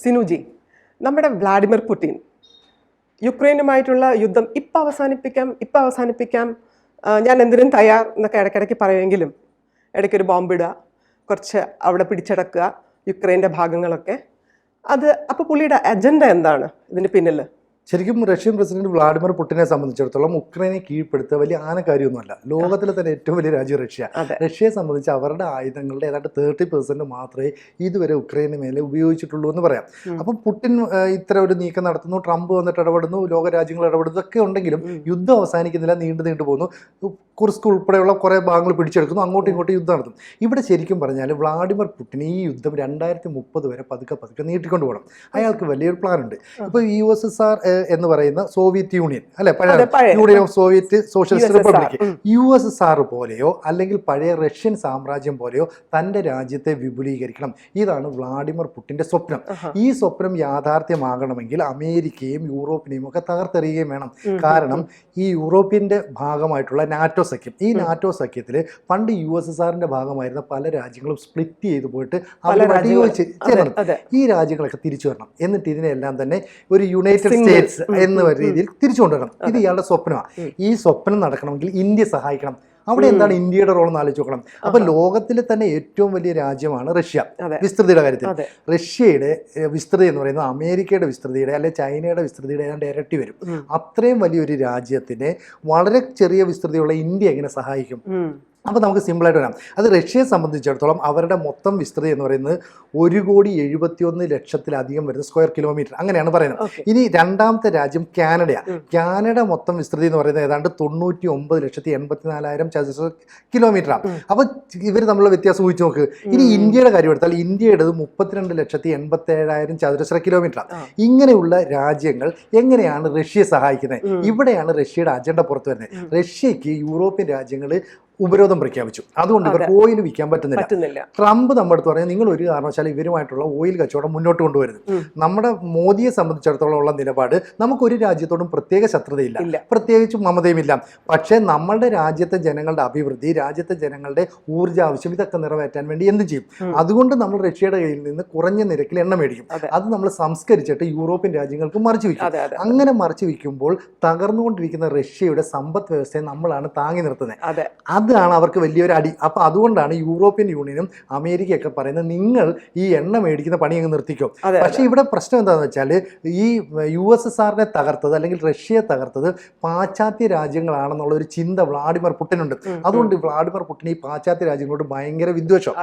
സിനുജി, നമ്മുടെ Vladimir Putin യുക്രൈനുമായിട്ടുള്ള യുദ്ധം ഇപ്പം അവസാനിപ്പിക്കാം, ഞാൻ എന്തിനും തയ്യാർ എന്നൊക്കെ ഇടയ്ക്കിടയ്ക്ക് പറയുമെങ്കിലും ഇടയ്ക്കൊരു ബോംബിടുക, കുറച്ച് അവിടെ പിടിച്ചടക്കുക യുക്രൈൻ്റെ ഭാഗങ്ങളൊക്കെ. അപ്പോൾ പുള്ളിയുടെ അജണ്ട എന്താണ് ഇതിന് പിന്നിൽ? ശരിക്കും റഷ്യൻ പ്രസിഡന്റ് വ്ളാഡിമിർ പുടിനെ സംബന്ധിച്ചിടത്തോളം ഉക്രൈനെ കീഴ്പ്പെടുത്തുക വലിയ ആനക്കാര്യമൊന്നുമല്ല. ലോകത്തിലെ തന്നെ ഏറ്റവും വലിയ രാജ്യം റഷ്യ. റഷ്യയെ സംബന്ധിച്ച് അവരുടെ ആയുധങ്ങളുടെ ഏതാണ്ട് 30% മാത്രമേ ഇതുവരെ ഉക്രൈന് മേലെ ഉപയോഗിച്ചിട്ടുള്ളൂ എന്ന് പറയാം. അപ്പം പുടിൻ ഇത്ര ഒരു നീക്കം നടത്തുന്നു, ട്രംപ് വന്നിട്ട് ഇടപെടുന്നു, ലോകരാജ്യങ്ങൾ ഇടപെടുന്നു, ഇതൊക്കെ ഉണ്ടെങ്കിലും യുദ്ധം അവസാനിക്കുന്നില്ല, നീണ്ടു പോകുന്നു. കുർസ്ക് ഉൾപ്പെടെയുള്ള കുറേ ഭാഗങ്ങൾ പിടിച്ചെടുക്കുന്നു, അങ്ങോട്ടും ഇങ്ങോട്ടും യുദ്ധം നടത്തും. ഇവിടെ ശരിക്കും പറഞ്ഞാൽ വ്ളാഡിമിർ പുടിൻ ഈ യുദ്ധം 2030 വരെ പതുക്കെ നീട്ടിക്കൊണ്ട് പോകണം. അയാൾക്ക് വലിയൊരു പ്ലാൻ ഉണ്ട്. ഇപ്പോൾ USSR എന്ന് പറയുന്ന സോവിയറ്റ് യൂണിയൻ അല്ലെ, പഴയ union of Soviet socialist republic, USSR പോലെയോ അല്ലെങ്കിൽ പഴയ റഷ്യൻ സാമ്രാജ്യം പോലെയോ തൻ്റെ രാജ്യത്തെ വിപുലീകരിക്കണം. ഇതാണ് വ്ളാഡിമിർ പുടിൻ്റെ സ്വപ്നം. ഈ സ്വപ്നം യാഥാർത്ഥ്യമാകണമെങ്കിൽ അമേരിക്കയും യൂറോപ്പിനെയും ഒക്കെ തകർത്തെറിയുകയും വേണം. കാരണം ഈ യൂറോപ്യൻ്റെ ഭാഗമായിട്ടുള്ള നാറ്റോ സഖ്യം, ഈ നാറ്റോ സഖ്യത്തിൽ പണ്ട് USSRന്റെ ഭാഗമായിരുന്ന പല രാജ്യങ്ങളും സ്പ്ലിറ്റ് ചെയ്ത് പോയിട്ട് അവർ അടിയോച്ച് ചേർന്നു. ഈ രാജ്യങ്ങളൊക്കെ തിരിച്ചു വരണം. എന്നിട്ട് ഇതിനെല്ലാം തന്നെ ഒരു യുണൈറ്റഡ് സ്റ്റേറ്റ്സ് എന്ന രീതിയിൽ തിരിച്ചു കൊണ്ടുവരണം. ഇത് ഇയാളുടെ സ്വപ്നമാണ്. ഈ സ്വപ്നം നടക്കണമെങ്കിൽ ഇന്ത്യ സഹായിക്കണം. അവിടെ എന്താണ് ഇന്ത്യയുടെ റോൾ എന്ന് ആലോചിച്ച് നോക്കണം. അപ്പൊ ലോകത്തിലെ തന്നെ ഏറ്റവും വലിയ രാജ്യമാണ് റഷ്യ വിസ്തൃതിയുടെ കാര്യത്തിൽ. റഷ്യയുടെ വിസ്തൃതി എന്ന് പറയുന്നത് അമേരിക്കയുടെ വിസ്തൃതിയുടെ അല്ലെ ചൈനയുടെ വിസ്തൃതിയുടെ ഏതാണ്ട് ഇരട്ടി വരും. അത്രയും വലിയൊരു രാജ്യത്തിനെ വളരെ ചെറിയ വിസ്തൃതിയുള്ള ഇന്ത്യ എങ്ങനെ സഹായിക്കും? അപ്പോൾ നമുക്ക് സിമ്പിളായിട്ട് വരാം. അത് റഷ്യയെ സംബന്ധിച്ചിടത്തോളം അവരുടെ മൊത്തം വിസ്തൃതി എന്ന് പറയുന്നത് 1,71,00,000 വരുന്ന സ്ക്വയർ കിലോമീറ്റർ, അങ്ങനെയാണ് പറയുന്നത്. ഇനി രണ്ടാമത്തെ രാജ്യം കാനഡയാണ്. കാനഡ മൊത്തം വിസ്തൃതി എന്ന് പറയുന്നത് ഏതാണ്ട് 99,84,000 ചതുരശ്ര കിലോമീറ്ററാണ്. അപ്പോൾ ഇവർ തമ്മിലുള്ള വ്യത്യാസം ഊഹിച്ച് നോക്ക്. ഇനി ഇന്ത്യയുടെ കാര്യം എടുത്താൽ ഇന്ത്യയുടേത് 32,87,000 ചതുരശ്ര കിലോമീറ്ററാണ്. ഇങ്ങനെയുള്ള രാജ്യങ്ങൾ എങ്ങനെയാണ് റഷ്യയെ സഹായിക്കുന്നത്? ഇവിടെയാണ് റഷ്യയുടെ അജണ്ട പുറത്തു വരുന്നത്. റഷ്യക്ക് യൂറോപ്യൻ രാജ്യങ്ങൾ ഉപരോധം പ്രഖ്യാപിച്ചു. അതുകൊണ്ട് ഇവർക്ക് ഓയിൽ വിൽക്കാൻ പറ്റുന്നില്ല. ട്രംപ് നമ്മുടെ അടുത്ത് പറഞ്ഞാൽ നിങ്ങൾ ഒരു കാരണവശാലും ഇവരുമായിട്ടുള്ള ഓയിൽ കച്ചവടം മുന്നോട്ട് കൊണ്ടുവരുന്നു. നമ്മുടെ മോദിയെ സംബന്ധിച്ചിടത്തോളം ഉള്ള നിലപാട് നമുക്കൊരു രാജ്യത്തോടും പ്രത്യേക ശത്രുതയില്ല, പ്രത്യേകിച്ചും മമതയുമില്ല. പക്ഷേ നമ്മളുടെ രാജ്യത്തെ ജനങ്ങളുടെ അഭിവൃദ്ധി, രാജ്യത്തെ ജനങ്ങളുടെ ഊർജ്ജാവശ്യം ഇതൊക്കെ നിറവേറ്റാൻ വേണ്ടി എന്ത് ചെയ്യും? അതുകൊണ്ട് നമ്മൾ റഷ്യയുടെ കയ്യിൽ നിന്ന് കുറഞ്ഞ നിരക്കിൽ എണ്ണ മേടിക്കും. അത് നമ്മൾ സംസ്കരിച്ചിട്ട് യൂറോപ്യൻ രാജ്യങ്ങൾക്ക് മറിച്ചു വയ്ക്കും. അങ്ങനെ മറിച്ചു വയ്ക്കുമ്പോൾ തകർന്നുകൊണ്ടിരിക്കുന്ന റഷ്യയുടെ സമ്പദ് വ്യവസ്ഥയെ നമ്മളാണ് താങ്ങി നിർത്തുന്നത്. അതാണ് അവർക്ക് വലിയൊരു അടി. അപ്പോൾ അതുകൊണ്ടാണ് യൂറോപ്യൻ യൂണിയനും അമേരിക്കയൊക്കെ പറയുന്നത് നിങ്ങൾ ഈ എണ്ണ മേടിക്കുന്ന പണി അങ്ങ് നിർത്തിക്കോ. പക്ഷേ ഇവിടെ പ്രശ്നം എന്താണെന്ന് വെച്ചാൽ ഈ USSRനെ തകർത്തത് അല്ലെങ്കിൽ റഷ്യയെ തകർത്തത് പാശ്ചാത്യ രാജ്യങ്ങളാണെന്നുള്ള ഒരു ചിന്ത വ്ളാഡിമിർ പുടിനുണ്ട്. അതുകൊണ്ട് വ്ളാഡിമിർ പുടിൻ ഈ പാശ്ചാത്യ രാജ്യങ്ങളോട് ഭയങ്കര വിദ്വേഷം.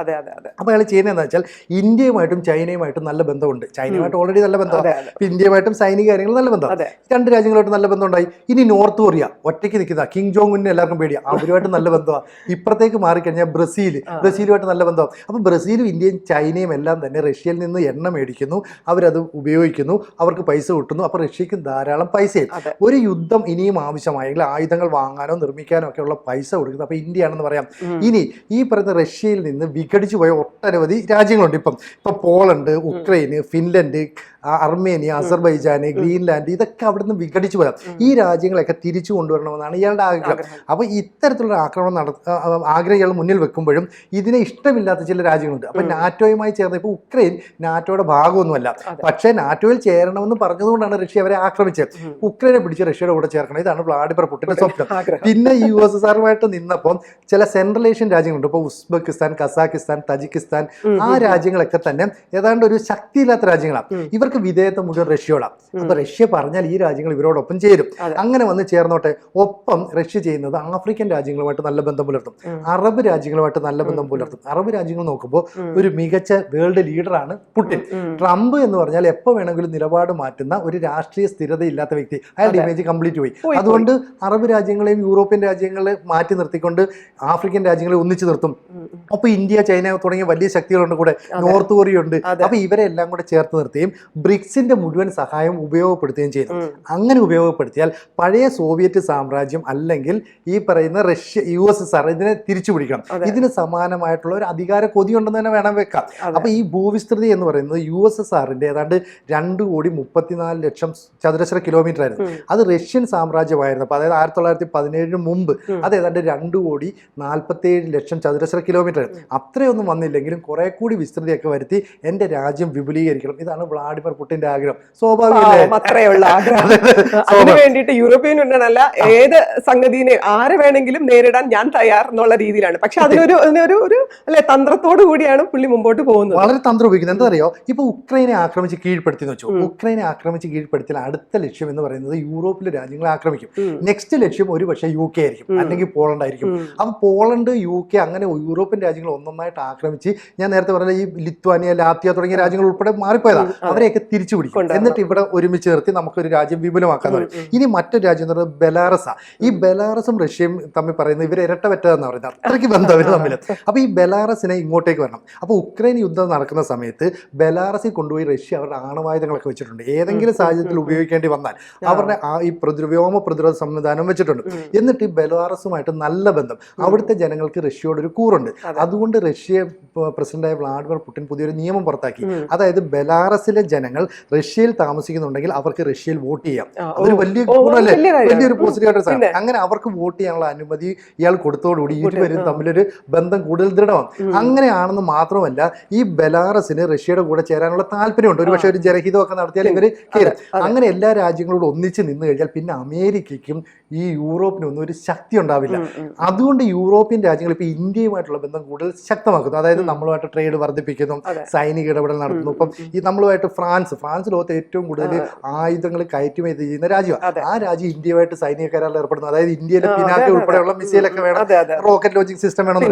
അപ്പോൾ അയാൾ ചെയ്യുന്നത് എന്താ വെച്ചാൽ ഇന്ത്യയുമായിട്ടും ചൈനയുമായിട്ടും നല്ല ബന്ധമുണ്ട്. ചൈനയുമായിട്ട് ഓൾറെഡി നല്ല ബന്ധമാണ്. ഇന്ത്യയുമായിട്ടും സൈനിക കാര്യങ്ങൾ നല്ല ബന്ധമാണ്. രണ്ട് രാജ്യങ്ങളുമായിട്ട് നല്ല ബന്ധമുണ്ടായി. ഇനി നോർത്ത് കൊറിയ ഒറ്റയ്ക്ക് നിൽക്കുന്ന കിങ് ജോങ് ഉന്നിനെ എല്ലാവർക്കും പേടിയാണ്. അവരുമായിട്ട് നല്ല ബന്ധമാണ്. ഇപ്പുറത്തേക്ക് മാറിക്കഴിഞ്ഞാൽ ബ്രസീലുമായിട്ട് നല്ല ബന്ധം. അപ്പോൾ ബ്രസീലും ഇന്ത്യയും ചൈനയും എല്ലാം തന്നെ റഷ്യയിൽ നിന്ന് എണ്ണ മേടിക്കുന്നു, അവരത് ഉപയോഗിക്കുന്നു, അവർക്ക് പൈസ കിട്ടുന്നു. അപ്പോൾ റഷ്യക്ക് ധാരാളം പൈസയും. ഒരു യുദ്ധം ഇനിയും ആവശ്യമായെങ്കിൽ ആയുധങ്ങൾ വാങ്ങാനോ നിർമ്മിക്കാനോ ഒക്കെ ഉള്ള പൈസ കൊടുക്കുന്നത് അപ്പോൾ ഇന്ത്യയാണെന്ന് പറയാം. ഇനി ഈ പറയുന്ന റഷ്യയിൽ നിന്ന് വിഘടിച്ചു പോയ ഒട്ടനവധി രാജ്യങ്ങളുണ്ട്. ഇപ്പം പോളണ്ട്, ഉക്രൈന്, ഫിൻലൻഡ്, അർമേനിയ, അസർബൈജാന്, ഗ്രീൻലാൻഡ്, ഇതൊക്കെ അവിടുന്ന് വിഘടിച്ചു പോരാം. ഈ രാജ്യങ്ങളൊക്കെ തിരിച്ചു കൊണ്ടുവരണമെന്നാണ് ഇയാളുടെ ആഗ്രഹം. അപ്പോൾ ഇത്തരത്തിലുള്ള ആക്രമണം ആഗ്രഹം ഇയാൾ മുന്നിൽ വെക്കുമ്പോഴും ഇതിനെ ഇഷ്ടമില്ലാത്ത ചില രാജ്യങ്ങളുണ്ട്. അപ്പോൾ നാറ്റോയുമായി ചേർന്ന് ഇപ്പോൾ ഉക്രൈൻ നാറ്റോയുടെ ഭാഗമൊന്നുമല്ല, പക്ഷേ നാറ്റോയിൽ ചേരണമെന്ന് പറഞ്ഞതുകൊണ്ടാണ് റഷ്യ അവരെ ആക്രമിച്ചത്. ഉക്രൈനെ പിടിച്ച് റഷ്യയുടെ കൂടെ ചേർക്കണം. ഇതാണ് വ്ളാഡിമിർ പുടിന്റെ സ്വപ്നം. പിന്നെ USSRമായിട്ട് നിന്നപ്പം ചില സെൻട്രൽ ഏഷ്യൻ രാജ്യങ്ങളുണ്ട്. ഇപ്പോൾ ഉസ്ബെക്കിസ്ഥാൻ, കസാഖിസ്ഥാൻ, തജിക്കിസ്ഥാൻ, ആ രാജ്യങ്ങളൊക്കെ തന്നെ ഏതാണ്ട് ഒരു ശക്തിയില്ലാത്ത രാജ്യങ്ങളാണ്. ഇവർക്ക് വിധേയത്വം മുഴുവൻ റഷ്യയോടാണ്. അപ്പോൾ റഷ്യ പറഞ്ഞാൽ ഈ രാജ്യങ്ങൾ ഇവരോടൊപ്പം ചേരും. അങ്ങനെ വന്ന് ചേർന്നോട്ടെ. ഒപ്പം റഷ്യ ചെയ്യുന്നത് ആഫ്രിക്കൻ രാജ്യങ്ങളുമായിട്ട് നല്ല ബന്ധം പുലർത്തും, അറബ് രാജ്യങ്ങളുമായിട്ട് നല്ല ബന്ധം പുലർത്തും. അറബ് രാജ്യങ്ങൾ നോക്കുമ്പോൾ ഒരു മികച്ച വേൾഡ് ലീഡറാണ് പുടിൻ. ട്രംപ് എന്ന് പറഞ്ഞാൽ എപ്പോൾ വേണമെങ്കിലും നിലപാട് മാറ്റുന്ന ഒരു രാഷ്ട്രീയ സ്ഥിരതയില്ലാത്ത വ്യക്തി. അയാളുടെ ഇമേജ് കംപ്ലീറ്റ് പോയി. അതുകൊണ്ട് അറബ് രാജ്യങ്ങളെയും യൂറോപ്യൻ രാജ്യങ്ങളെ മാറ്റി നിർത്തിക്കൊണ്ട് ആഫ്രിക്കൻ രാജ്യങ്ങളെ ഒന്നിച്ചു നിർത്തും. അപ്പോൾ ഇന്ത്യ, ചൈന തുടങ്ങിയ വലിയ ശക്തികളുണ്ട്, കൂടെ നോർത്ത് കൊറിയ ഉണ്ട്. അപ്പോൾ ഇവരെ എല്ലാം കൂടെ ചേർത്ത് നിർത്തുകയും ബ്രിക്സിന്റെ മുഴുവൻ സഹായം ഉപയോഗപ്പെടുത്തുകയും ചെയ്തു. അങ്ങനെ ഉപയോഗപ്പെടുത്തിയാൽ പഴയ സോവിയറ്റ് സാമ്രാജ്യം അല്ലെങ്കിൽ ഈ പറയുന്ന റഷ്യ, USSR ഇതിനെ തിരിച്ചു പിടിക്കണം. ഇതിന് സമാനമായിട്ടുള്ള ഒരു അധികാര കൊതിയുണ്ടെന്ന് തന്നെ വേണം വെക്കാം. അപ്പോൾ ഈ ഭൂവിസ്തൃതി എന്ന് പറയുന്നത് USSRന്റെ ഏതാണ്ട് 2,34,00,000 ചതുരശ്ര കിലോമീറ്റർ ആയിരുന്നു. അത് റഷ്യൻ സാമ്രാജ്യമായിരുന്നു. അപ്പോൾ അതായത് 1917 മുമ്പ് അത് ഏതാണ്ട് 2,47,00,000 ചതുരശ്ര കിലോമീറ്റർ ആയിരുന്നു. അത്രയൊന്നും വന്നില്ലെങ്കിലും കുറെ കൂടി വിസ്തൃതിയൊക്കെ വരുത്തി എൻ്റെ രാജ്യം വിപുലീകരിക്കണം. ഇതാണ് വ്ളാഡിമിർ വ്ളാഡിമിർ പുടിന്റെ ആഗ്രഹം സ്വാഭാവികമല്ലേ? അത്രയുള്ള ആഗ്രഹം. അതിനു വേണ്ടിയിട്ട് യൂറോപ്യൻ യൂണിയൻ അല്ല, ഏത് സംഗതിനെ ആരെ വേണമെങ്കിലും നേരിടാൻ ഞാൻ തയ്യാർ എന്നുള്ള രീതിയിലാണ്. പക്ഷെ അതിനൊരു അല്ലെ തന്ത്രത്തോടു കൂടിയാണ് പുള്ളി മുമ്പോട്ട് പോകുന്നത്. വളരെ തന്ത്രം ഉപയോഗിക്കുന്നത്. എന്താ അറിയോ, ഇപ്പൊ ഉക്രൈനെ ആക്രമിച്ച് കീഴ്പ്പെടുത്തി എന്ന് വെച്ചു. ഉക്രൈനെ ആക്രമിച്ച് കീഴ്പ്പെടുത്തിയാൽ അടുത്ത ലക്ഷ്യം എന്ന് പറയുന്നത് യൂറോപ്പിലെ രാജ്യങ്ങളെ ആക്രമിക്കും. നെക്സ്റ്റ് ലക്ഷ്യം ഒരു പക്ഷേ UK ആയിരിക്കും, അല്ലെങ്കിൽ പോളണ്ട് ആയിരിക്കും. അപ്പൊ പോളണ്ട്, UK അങ്ങനെ യൂറോപ്യൻ രാജ്യങ്ങൾ ഒന്നൊന്നായിട്ട് ആക്രമിച്ച്, ഞാൻ നേരത്തെ പറഞ്ഞ ഈ ലിത്വാനിയ, ലാത്വിയ തുടങ്ങിയ രാജ്യങ്ങൾ ഉൾപ്പെടെ മാറിപ്പോയതാണ്. അവരെയൊക്കെ തിരിച്ചു പിടിക്കും. എന്നിട്ട് ഇവിടെ ഒരുമിച്ച് നിർത്തി നമുക്കൊരു രാജ്യം വിപുലമാക്കാൻ പറയും. ഇനി മറ്റൊരു രാജ്യം എന്ന് പറയുന്നത് ബെലാറസാ. ഈ ബെലാറസും റഷ്യയും തമ്മിൽ പറയുന്നത് ഇവർ ഇരട്ട പറ്റതെന്ന് പറയുന്നത്, അത്രയ്ക്ക് ബന്ധം അവർ തമ്മിൽ. അപ്പൊ ഈ ബെലാറസിനെ ഇങ്ങോട്ടേക്ക് വരണം. അപ്പൊ ഉക്രൈൻ യുദ്ധം നടക്കുന്ന സമയത്ത് ബെലാറസിൽ കൊണ്ടുപോയി റഷ്യ അവരുടെ ആണവായുധങ്ങളൊക്കെ വെച്ചിട്ടുണ്ട്. ഏതെങ്കിലും സാഹചര്യത്തിൽ ഉപയോഗിക്കേണ്ടി വന്നാൽ അവരുടെ ഈ വ്യോമ പ്രതിരോധ സംവിധാനം വെച്ചിട്ടുണ്ട്. എന്നിട്ട് ഈ ബെലാറസുമായിട്ട് നല്ല ബന്ധം. അവിടുത്തെ ജനങ്ങൾക്ക് റഷ്യയോട് ഒരു കൂറുണ്ട്. അതുകൊണ്ട് റഷ്യ പ്രസിഡന്റായ വ്ളാഡിമിർ പുടിൻ പുതിയൊരു നിയമം പുറത്താക്കി. അതായത് ബെലാറസിലെ ജനങ്ങൾ റഷ്യയിൽ താമസിക്കുന്നുണ്ടെങ്കിൽ അവർക്ക് റഷ്യയിൽ വോട്ട് ചെയ്യാം. അതൊരു വലിയ ഗുണമല്ലേ, വലിയൊരു പോസിറ്റീവായിട്ട് സാധനം. അങ്ങനെ അവർക്ക് വോട്ട് ചെയ്യാനുള്ള അനുമതി ഇയാൾ കൊടുത്തോടുകൂടി ഇരുവരും തമ്മിലൊരു ബന്ധം കൂടുതൽ ദൃഢമാണ്. അങ്ങനെയാണെന്ന് മാത്രമല്ല, ഈ ബെലാറസിന് റഷ്യയുടെ കൂടെ ചേരാനുള്ള താല്പര്യമുണ്ട്. ഒരു പക്ഷേ ഒരു ജനഹിതമൊക്കെ നടത്തിയാൽ ഇവർ കയറും. അങ്ങനെ എല്ലാ രാജ്യങ്ങളോടും ഒന്നിച്ച് നിന്ന് കഴിഞ്ഞാൽ പിന്നെ അമേരിക്കയ്ക്കും ഈ യൂറോപ്പിനും ഒന്നും ഒരു ശക്തി ഉണ്ടാവില്ല. അതുകൊണ്ട് യൂറോപ്യൻ രാജ്യങ്ങൾ ഇപ്പൊ ഇന്ത്യയുമായിട്ടുള്ള ബന്ധം കൂടുതൽ ശക്തമാക്കുന്നു. അതായത് നമ്മളുമായിട്ട് ട്രേഡ് വർദ്ധിപ്പിക്കുന്നു, സൈനിക ഇടപെടൽ നടത്തുന്നു. ഇപ്പം ഈ നമ്മളുമായിട്ട് ഫ്രാൻസ് ലോകത്തെ ഏറ്റവും കൂടുതൽ ആയുധങ്ങൾ കയറ്റുമതി ചെയ്യുന്ന രാജ്യമാണ്. ആ രാജ്യം ഇന്ത്യയുമായിട്ട് സൈനിക കരാറിൽ ഏർപ്പെടുന്നു. അതായത് ഇന്ത്യയിലെ പിനാക്ക ഉൾപ്പെടെയുള്ള മിസൈലൊക്കെ വേണം, റോക്കറ്റ് ലോഞ്ചിങ് സിസ്റ്റം വേണം.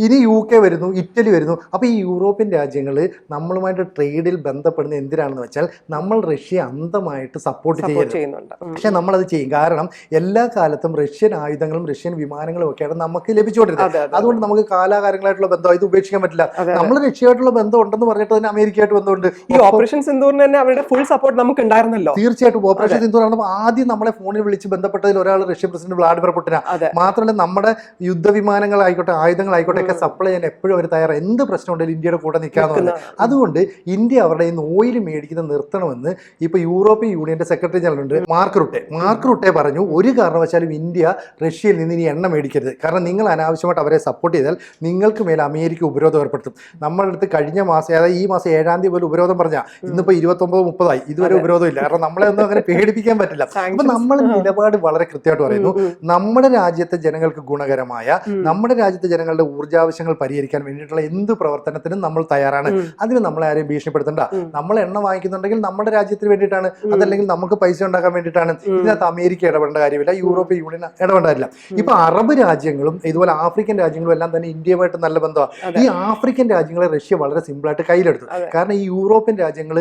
ഇനി UK വരുന്നു, ഇറ്റലി വരുന്നു. അപ്പൊ ഈ യൂറോപ്യൻ രാജ്യങ്ങൾ നമ്മളുമായിട്ട് ട്രേഡിൽ ബന്ധപ്പെടുന്നത് എന്തിനാണെന്ന് വെച്ചാൽ നമ്മൾ റഷ്യ അന്ധമായിട്ട് സപ്പോർട്ട് ചെയ്യുന്നുണ്ട്. പക്ഷെ നമ്മളത് ചെയ്യും. കാരണം എല്ലാ കാലത്തും റഷ്യൻ ആയുധങ്ങളും റഷ്യൻ വിമാനങ്ങളും ഒക്കെയാണ് നമുക്ക് ലഭിച്ചുകൊണ്ടിരുന്നത്. അതുകൊണ്ട് നമുക്ക് കാലാകാലങ്ങളായിട്ടുള്ള ബന്ധം ഇത് ഉപേക്ഷിക്കാൻ പറ്റില്ല. നമ്മൾ റഷ്യയായിട്ടുള്ള ബന്ധം ഉണ്ടെന്ന് പറഞ്ഞിട്ട് തന്നെ അമേരിക്കയായിട്ട് ബന്ധമുണ്ട്. ഈ ഓപ്പറേഷൻ സിന്ദൂറിന് തന്നെ അവരുടെ ഫുൾ സപ്പോർട്ട് നമുക്ക് ഉണ്ടായിരുന്നല്ലോ. തീർച്ചയായിട്ടും ഓപ്പറേഷൻ സിന്ദൂർ ആണ് ആദ്യം നമ്മളെ ഫോണിൽ വിളിച്ച് ബന്ധപ്പെട്ടതിൽ ഒരാൾ റഷ്യൻ പ്രസിഡന്റ് വ്ളാഡിമിർ പുടിനാ. മാത്രമല്ല നമ്മുടെ യുദ്ധവിമാനങ്ങളായിക്കോട്ടെ, ആയുധങ്ങളായിക്കോട്ടെ ഒക്കെ സപ്ലൈ ചെയ്യാൻ എപ്പോഴും അവർ തയ്യാറാണ്. എന്ത് പ്രശ്നം ഉണ്ടെങ്കിലും ഇന്ത്യയുടെ കൂടെ നിൽക്കാന്ന് പറഞ്ഞു. അതുകൊണ്ട് ഇന്ത്യ അവരുടെ ഈ ഓയിൽ മേടിക്കുന്നത് നിർത്തണമെന്ന് ഇപ്പൊ യൂറോപ്യൻ യൂണിയന്റെ സെക്രട്ടറി ജനറൽ ഉണ്ട് മാർക്ക് റുട്ടെ പറഞ്ഞു, ഒരു കാരണവശാലും ഇന്ത്യ റഷ്യയിൽ നിന്ന് ഇനി എണ്ണ മേടിക്കരുത്. കാരണം നിങ്ങൾ അനാവശ്യമായിട്ട് അവരെ സപ്പോർട്ട് ചെയ്താൽ നിങ്ങൾക്ക് മേലെ അമേരിക്ക ഉപരോധം ഏർപ്പെടുത്തും. നമ്മുടെ അടുത്ത് കഴിഞ്ഞ മാസം, അതായത് ഈ മാസം 7-ാം തീയതി പോലും ഉപരോധം പറഞ്ഞാൽ ഇന്നിപ്പോ 29-30 ഇതുവരെ ഉപരോധം ഇല്ല. കാരണം നമ്മളെ ഒന്നും അങ്ങനെ പേടിപ്പിക്കാൻ പറ്റില്ല. അപ്പൊ നമ്മൾ നിലപാട് വളരെ കൃത്യമായിട്ട് പറയുന്നു. നമ്മുടെ രാജ്യത്തെ ജനങ്ങൾക്ക് ഗുണകരമായ, നമ്മുടെ രാജ്യത്തെ ജനങ്ങളുടെ ഊർജ്ജാവശ്യങ്ങൾ പരിഹരിക്കാൻ വേണ്ടിയിട്ടുള്ള എന്ത് പ്രവർത്തനത്തിനും നമ്മൾ തയ്യാറാണ്. അതിന് നമ്മളെ ആരെയും ഭീഷണിപ്പെടുത്തണ്ട. നമ്മൾ എണ്ണ വാങ്ങിക്കുന്നുണ്ടെങ്കിൽ നമ്മുടെ രാജ്യത്തിന് വേണ്ടിയിട്ടാണ്, അതല്ലെങ്കിൽ നമുക്ക് പൈസ ഉണ്ടാക്കാൻ വേണ്ടിയിട്ടാണ്. ഇതിനകത്ത് അമേരിക്ക ഇടപെടേണ്ട കാര്യമില്ല, യൂറോപ്യൻ യൂണിയൻ ഇടപെടാറില്ല. ഇപ്പൊ അറബ് രാജ്യങ്ങളും ഇതുപോലെ ആഫ്രിക്കൻ രാജ്യങ്ങളും എല്ലാം തന്നെ ഇന്ത്യയുമായിട്ട് നല്ല ബന്ധമാണ്. ഈ ആഫ്രിക്കൻ രാജ്യങ്ങളെ റഷ്യ വളരെ സിമ്പിളായിട്ട് കയ്യിലെടുത്തു. കാരണം ഈ യൂറോപ്യൻ രാജ്യങ്ങൾ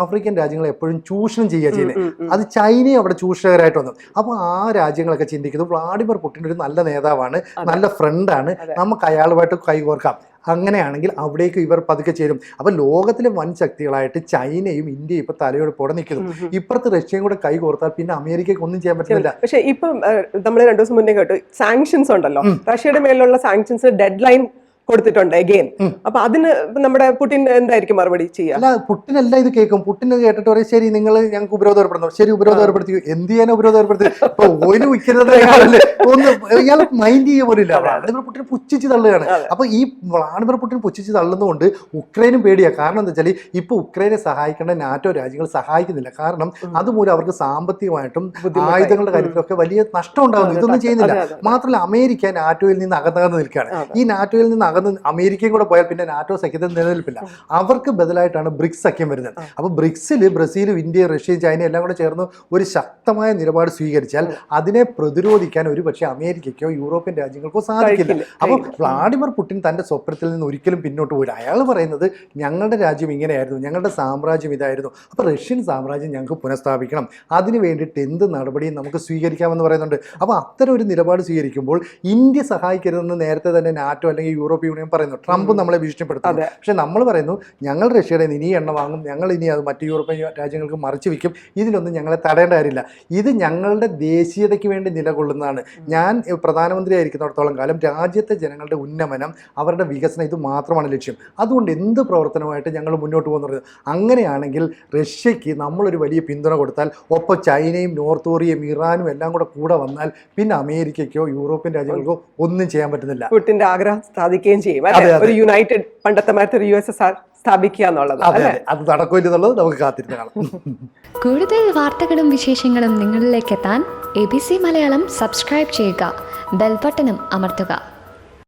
ആഫ്രിക്കൻ രാജ്യങ്ങളെ എപ്പോഴും ചൂഷണം ചെയ്യുക ചെയ്യുന്നത്. അത് ചൈനയും അവിടെ ചൂഷകരായിട്ട് വന്നു. അപ്പൊ ആ രാജ്യങ്ങളൊക്കെ ചിന്തിക്കുന്നത് വ്ളാഡിമിർ പുടിൻ ഒരു നല്ല നേതാവാണ്, നല്ല ഫ്രണ്ടാണ്, നമുക്ക് അയാളുമായിട്ട് കൈകോർക്കാം. അങ്ങനെയാണെങ്കിൽ അവിടേക്ക് ഇവർ പതുക്കെ ചേരും. അപ്പൊ ലോകത്തിലെ വൻ ശക്തികളായിട്ട് ചൈനയും ഇന്ത്യയും ഇപ്പൊ തലയോടൊപ്പം നിൽക്കുന്നു. ഇപ്പുറത്ത് റഷ്യയും കൂടെ കൈ കോർത്താൽ പിന്നെ അമേരിക്കയ്ക്ക് ഒന്നും ചെയ്യാൻ പറ്റില്ല. പക്ഷെ ഇപ്പം നമ്മൾ 2 ദിവസം മുന്നേ കേട്ടു സാങ്ഷൻസ് ഉണ്ടല്ലോ, റഷ്യയുടെ മേലുള്ള സാങ്ഷൻസ് ഡെഡ് ലൈൻ കൊടുത്തിട്ടുണ്ട് അഗെയിൻ. അപ്പൊ അതിന് നമ്മുടെ പുടിൻ എന്തായിരിക്കും മറുപടി ചെയ്യുക? അല്ല, പുടിനല്ല ഇത് കേൾക്കും. പുടിൻ കേട്ടിട്ട് പറയും, ശരി നിങ്ങൾ ഞങ്ങൾക്ക് ഉപരോധം ഏർപ്പെടുന്നു. ശരി, ഉപരോധം ഏർപ്പെടുത്തി. എന്ത് ചെയ്യാൻ ഉപരോധം ഏർപ്പെടുത്തി? ഇപ്പൊ ഓയിൽ വിൽക്കുന്നത് ഒന്ന് ഇയാൾ മൈൻഡ് ചെയ്യുക പോലില്ല. Vladimir Putin പുച്ഛിച്ച് തള്ളുകയാണ്. അപ്പൊ ഈ വ്ളാഡിമിർ പുടിൻ പുച്ഛിച്ച് തള്ളുന്നതുകൊണ്ട് ഉക്രൈനും പേടിയാണ്. കാരണം എന്താ വെച്ചാൽ ഇപ്പൊ ഉക്രൈനെ സഹായിക്കേണ്ട നാറ്റോ രാജ്യങ്ങൾ സഹായിക്കുന്നില്ല. കാരണം അതുമൂലം അവർക്ക് സാമ്പത്തികമായിട്ടും ആയുധങ്ങളുടെ കാര്യത്തിലൊക്കെ വലിയ നഷ്ടം ഉണ്ടാകുന്നു. ഇതൊന്നും ചെയ്യുന്നില്ല. മാത്രമല്ല അമേരിക്ക നാറ്റോയിൽ നിന്ന് അകന്നകന്ന് നിൽക്കുകയാണ്. ഈ നാറ്റോയിൽ നിന്ന് അമേരിക്കയും കൂടെ പോയാൽ പിന്നെ നാറ്റോ സഖ്യത്തിൽ നിലനിൽപ്പില്ല. അവർക്ക് ബദലായിട്ടാണ് ബ്രിക്സ് സഖ്യം വരുന്നത്. അപ്പോൾ ബ്രിക്സിൽ ബ്രസീലും ഇന്ത്യയും റഷ്യയും ചൈനയും എല്ലാം കൂടെ ചേർന്ന് ഒരു ശക്തമായ നിലപാട് സ്വീകരിച്ചാൽ അതിനെ പ്രതിരോധിക്കാൻ ഒരു പക്ഷേ അമേരിക്കയ്ക്കോ യൂറോപ്യൻ രാജ്യങ്ങൾക്കോ സാധിക്കില്ല. അപ്പോൾ വ്ളാഡിമിർ പുടിൻ തൻ്റെ സ്വപ്നത്തിൽ നിന്ന് ഒരിക്കലും പിന്നോട്ട് പോയില്ല. അയാൾ പറയുന്നത് ഞങ്ങളുടെ രാജ്യം ഇങ്ങനെയായിരുന്നു, ഞങ്ങളുടെ സാമ്രാജ്യം ഇതായിരുന്നു, അപ്പോൾ റഷ്യൻ സാമ്രാജ്യം ഞങ്ങൾക്ക് പുനഃസ്ഥാപിക്കണം, അതിന് വേണ്ടിയിട്ട് എന്ത് നടപടിയും നമുക്ക് സ്വീകരിക്കാമെന്ന് പറയുന്നുണ്ട്. അപ്പോൾ അത്തരം ഒരു നിലപാട് സ്വീകരിക്കുമ്പോൾ ഇന്ത്യ സഹായിക്കരുതെന്ന് നേരത്തെ തന്നെ നാറ്റോ അല്ലെങ്കിൽ യൂറോപ്യൻ യൂണിയൻ പറയുന്നു. ട്രംപ് നമ്മളെ ഭീഷണിപ്പെടുത്തുന്നു. പക്ഷെ നമ്മൾ പറയുന്നു ഞങ്ങൾ റഷ്യയുടെ ഇനി എണ്ണ വാങ്ങും, ഞങ്ങൾ ഇനി അത് മറ്റ് യൂറോപ്യൻ രാജ്യങ്ങൾക്ക് മറിച്ചു വയ്ക്കും, ഇതിലൊന്നും ഞങ്ങളെ തടയേണ്ട കാര്യമില്ല. ഇത് ഞങ്ങളുടെ ദേശീയതയ്ക്ക് വേണ്ടി നിലകൊള്ളുന്നതാണ്. ഞാൻ പ്രധാനമന്ത്രി ആയിരിക്കുന്നിടത്തോളം കാലം രാജ്യത്തെ ജനങ്ങളുടെ ഉന്നമനം, അവരുടെ വികസനം, ഇത് മാത്രമാണ് ലക്ഷ്യം. അതുകൊണ്ട് എന്ത് പ്രവർത്തനമായിട്ട് ഞങ്ങൾ മുന്നോട്ട് പോകുന്നത്. അങ്ങനെയാണെങ്കിൽ റഷ്യയ്ക്ക് നമ്മളൊരു വലിയ പിന്തുണ കൊടുത്താൽ ഒപ്പം ചൈനയും നോർത്ത് കൊറിയയും ഇറാനും എല്ലാം കൂടെ വന്നാൽ പിന്നെ അമേരിക്കയ്ക്കോ യൂറോപ്യൻ രാജ്യങ്ങൾക്കോ ഒന്നും ചെയ്യാൻ പറ്റുന്നില്ല. പുടിന്റെ ആഗ്രഹം സാധിക്കുകയും ചെയ്യും. ഒരു യുണൈറ്റഡ് പണ്ടത്തെ മാറ്റൊരു USSR സ്ഥാപിക്കുക എന്നുള്ളത്. അതെ അതെ, അത് നടക്കില്ലെന്നുള്ളത് നമുക്ക് കാത്തിരുന്ന് കാണാം. കൂടുതൽ വാർത്തകളും വിശേഷങ്ങളും നിങ്ങളിലേക്ക് എത്താൻ ABC മലയാളം സബ്സ്ക്രൈബ് ചെയ്യുക, ബെൽ ബട്ടണും അമർത്തുക.